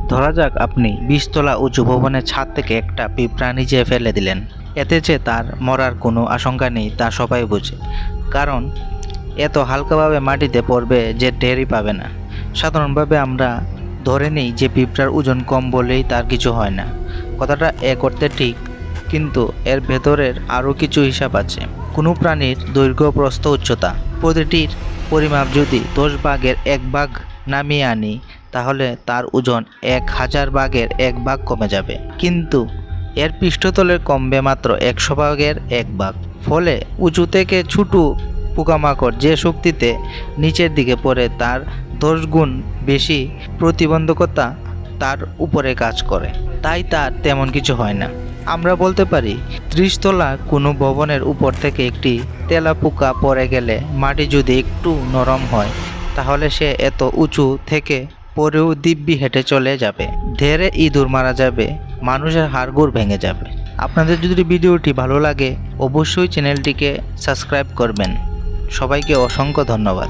ধরা যাক আপনি 20 তলা উঁচু ভবনের ছাদ থেকে একটা পিঁপড়া নিচে ফেলে দিলেন। এতে যে তার মরার কোনো আশঙ্কা নেই তা সবাই বোঝে, কারণ এত হালকাভাবে মাটিতে পড়বে যে টেরই পাবে না। সাধারণভাবে আমরা ধরে নিই যে পিঁপড়ার ওজন কম বলেই তার কিছু হয় না। কথাটা করতে ঠিক, কিন্তু এর ভেতরের আরও কিছু হিসাব আছে। কোনো প্রাণীর দৈর্ঘ্য, প্রস্থ, উচ্চতা প্রতিটির পরিমাপ যদি 10 ভাগের 1 ভাগ নামিয়ে আনি, তাহলে তার ওজন 1000 ভাগের 1 ভাগ কমে যাবে। কিন্তু এর পৃষ্ঠতলের কমবে মাত্র 100 ভাগের 1 ভাগ। ফলে উঁচু থেকে ছোটো পোকামাকড় যে শক্তিতে নিচের দিকে পড়ে তার 10 গুণ বেশি প্রতিবন্ধকতা তার উপরে কাজ করে, তাই তার তেমন কিছু হয় না। আমরা বলতে পারি 30 তলা কোনো ভবনের উপর থেকে একটি তেলাপোকা পড়ে গেলে মাটি যদি একটু নরম হয়, তাহলে সে এত উঁচু থেকে পরেও দিব্যি হেঁটে চলে যাবে। ধেরে ইঁদুর মারা যাবে, মানুষের হাড়গোড় ভেঙে যাবে। আপনাদের যদি ভিডিওটি ভালো লাগে অবশ্যই চ্যানেলটিকে সাবস্ক্রাইব করবেন। সবাইকে অসংখ্য ধন্যবাদ।